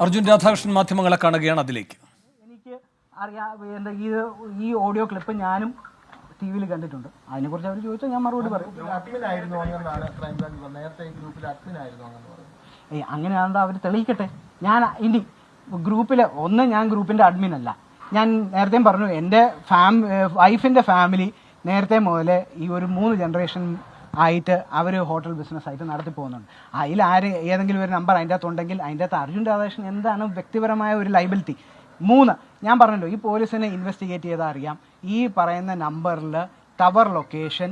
അർജുൻ രാധാകൃഷ്ണൻ മാധ്യമങ്ങളെ കാണുകയാണ്. അതിലേക്ക് എനിക്ക് അറിയാം എന്താ ഈ ഓഡിയോ ക്ലിപ്പ് ഞാനും ടി വിയിൽ കണ്ടിട്ടുണ്ട്. അതിനെക്കുറിച്ച് അവർ ചോദിച്ചാൽ ഞാൻ മറുപടി പറയും. അങ്ങനെയാണെന്ന് അവർ തെളിയിക്കട്ടെ. ഞാൻ ഇനി ഞാൻ ഗ്രൂപ്പിൻ്റെ അഡ്മിൻ അല്ല. ഞാൻ നേരത്തെയും പറഞ്ഞു, എൻ്റെ വൈഫിൻ്റെ ഫാമിലി നേരത്തെ മുതൽ ഈ ഒരു 3 ജനറേഷൻ ആയിട്ട് അവർ ഹോട്ടൽ ബിസിനസ്സായിട്ട് നടത്തി പോകുന്നുണ്ട്. അതിൽ ഏതെങ്കിലും ഒരു നമ്പർ അതിൻ്റെ അകത്തുണ്ടെങ്കിൽ അതിൻ്റെ അകത്ത് അർജുൻ രാധാകൃഷ്ണൻ എന്താണ് വ്യക്തിപരമായ ഒരു ലൈബിലിറ്റി? 3, ഞാൻ പറഞ്ഞല്ലോ, ഈ പോലീസിനെ ഇൻവെസ്റ്റിഗേറ്റ് ചെയ്താൽ അറിയാം. ഈ പറയുന്ന നമ്പറിൽ ടവർ ലൊക്കേഷൻ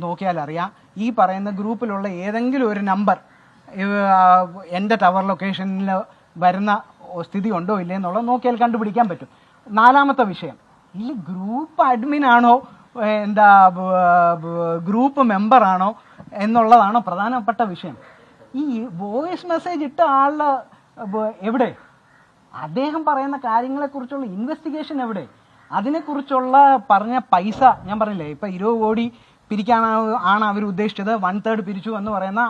നോക്കിയാൽ അറിയാം. ഈ പറയുന്ന ഗ്രൂപ്പിലുള്ള ഏതെങ്കിലും ഒരു നമ്പർ എൻ്റെ ടവർ ലൊക്കേഷനിൽ വരുന്ന സ്ഥിതി ഉണ്ടോ ഇല്ലേ എന്നുള്ളത് നോക്കിയാൽ കണ്ടുപിടിക്കാൻ പറ്റും. 4ാമത്തെ വിഷയം, ഈ ഗ്രൂപ്പ് അഡ്മിനാണോ ഗ്രൂപ്പ് മെമ്പറാണോ എന്നുള്ളതാണോ പ്രധാനപ്പെട്ട വിഷയം. ഈ വോയിസ് മെസ്സേജ് ഇട്ട ആളുടെ എവിടെ? അദ്ദേഹം പറയുന്ന കാര്യങ്ങളെക്കുറിച്ചുള്ള ഇൻവെസ്റ്റിഗേഷൻ എവിടെ? അതിനെക്കുറിച്ചുള്ള പറഞ്ഞ പൈസ ഞാൻ പറഞ്ഞില്ലേ, ഇപ്പം 20 കോടി പിരിക്കാനാണ് അവർ ഉദ്ദേശിച്ചത്, 1/3 പിരിച്ചു എന്ന് പറയുന്ന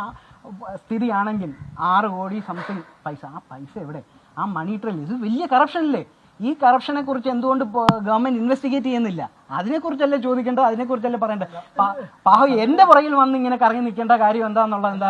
സ്ഥിതിയാണെങ്കിൽ 6 കോടി സംതിങ് പൈസ. ആ പൈസ എവിടെ? ആ മണി ട്രെയിൽ, ഇത് വലിയ കറപ്ഷൻ അല്ലേ? ഈ കറപ്ഷനെ കുറിച്ച് എന്തുകൊണ്ട് ഗവൺമെന്റ് ഇൻവെസ്റ്റിഗേറ്റ് ചെയ്യുന്നില്ല? അതിനെക്കുറിച്ചല്ലേ ചോദിക്കേണ്ടത്, അതിനെക്കുറിച്ചല്ലേ പറയേണ്ടത്. പാഹു എന്റെ പുറകിൽ വന്ന് ഇങ്ങനെ കറങ്ങി നിൽക്കേണ്ട കാര്യം എന്താന്നുള്ളത്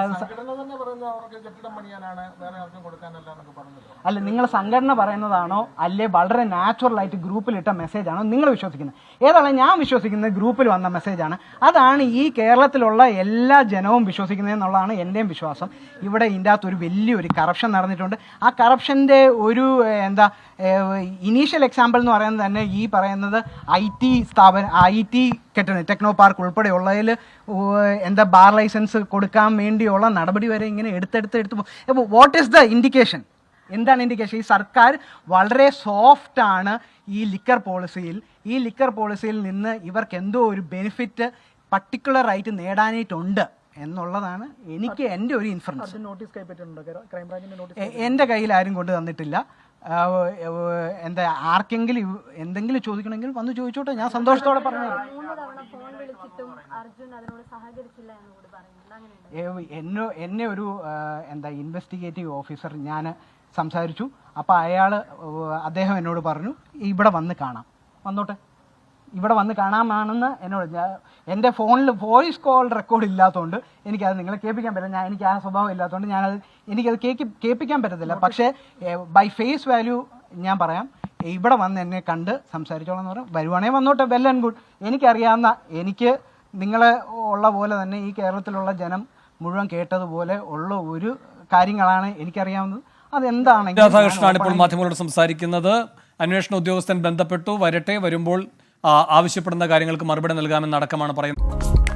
അല്ല, നിങ്ങൾ സംഘടന പറയുന്നതാണോ അല്ലേ വളരെ നാച്ചുറൽ ആയിട്ട് ഗ്രൂപ്പിലിട്ട മെസ്സേജ് ആണോ നിങ്ങൾ വിശ്വസിക്കുന്നത്? ഏതാണ്? ഞാൻ വിശ്വസിക്കുന്നത് ഗ്രൂപ്പിൽ വന്ന മെസ്സേജാണ്. അതാണ് ഈ കേരളത്തിലുള്ള എല്ലാ ജനവും വിശ്വസിക്കുന്നത് എന്നുള്ളതാണ് എൻ്റെയും വിശ്വാസം. ഇവിടെ ഇതിൻ്റെ അകത്ത് ഒരു വലിയൊരു കറപ്ഷൻ നടന്നിട്ടുണ്ട്. ആ കറപ്ഷൻ്റെ ഒരു ഇനീഷ്യൽ എക്സാമ്പിൾ എന്ന് പറയുന്നത് തന്നെ ഈ പറയുന്നത് IT കെട്ടിടം ടെക്നോ പാർക്ക് ഉൾപ്പെടെയുള്ളതിൽ ബാർ ലൈസൻസ് കൊടുക്കാൻ വേണ്ടിയുള്ള നടപടി വരെ ഇങ്ങനെ എടുത്ത് വാട്ട് ഈസ് ദ ഇൻഡിക്കേഷൻ? എന്താണ് ഇൻഡിക്കേഷൻ? ഈ സർക്കാർ വളരെ സോഫ്റ്റാണ് ഈ ലിക്കർ പോളിസിയിൽ നിന്ന് ഇവർക്ക് എന്തോ ഒരു ബെനിഫിറ്റ് പർട്ടിക്കുലർ ആയിട്ട് നേടാനായിട്ടുണ്ട് എന്നുള്ളതാണ് എനിക്ക് എൻ്റെ ഒരു ഇൻഫർമേഷൻ. എൻ്റെ കയ്യിൽ ആരും കൊണ്ട് തന്നിട്ടില്ല. ആർക്കെങ്കിലും എന്തെങ്കിലും ചോദിക്കണമെങ്കിൽ വന്ന് ചോദിച്ചോട്ടെ, ഞാൻ സന്തോഷത്തോടെ പറഞ്ഞു. എന്നെ ഒരു ഇൻവെസ്റ്റിഗേറ്റീവ് ഓഫീസർ ഞാൻ സംസാരിച്ചു. അപ്പോൾ അദ്ദേഹം എന്നോട് പറഞ്ഞു ഇവിടെ വന്ന് കാണാം, വന്നോട്ടെ, ഇവിടെ വന്ന് കാണാമാണെന്ന് എന്നോട്. എൻ്റെ ഫോണിൽ വോയിസ് കോൾ റെക്കോർഡ് ഇല്ലാത്തതുകൊണ്ട് എനിക്കത് നിങ്ങളെ കേൾപ്പിക്കാൻ പറ്റില്ല. എനിക്ക് ആ സ്വഭാവം ഇല്ലാത്തതുകൊണ്ട് എനിക്കത് കേൾപ്പിക്കാൻ പറ്റത്തില്ല. പക്ഷേ ബൈ ഫേസ് വാല്യൂ ഞാൻ പറയാം, ഇവിടെ വന്ന് എന്നെ കണ്ട് സംസാരിച്ചോളാം എന്ന് പറയാം. വരുവാണെങ്കിൽ വന്നോട്ടെ, വെൽ ആൻഡ് ഗുഡ്. എനിക്കറിയാവുന്ന, എനിക്ക് നിങ്ങളെ ഉള്ള പോലെ തന്നെ ഈ കേരളത്തിലുള്ള ജനം മുഴുവൻ കേട്ടതുപോലെ ഉള്ള ഒരു കാര്യങ്ങളാണ് എനിക്കറിയാവുന്നത്. അതെന്താണെങ്കിലും രാധാകൃഷ്ണനാണ് ഇപ്പോൾ മാധ്യമങ്ങളോട് സംസാരിക്കുന്നത്. അന്വേഷണ ഉദ്യോഗസ്ഥൻ ബന്ധപ്പെട്ടു, വരുമ്പോൾ ആവശ്യപ്പെടുന്ന കാര്യങ്ങൾക്ക് മറുപടി നൽകാമെന്നടക്കമാണ് പറയുന്നത്.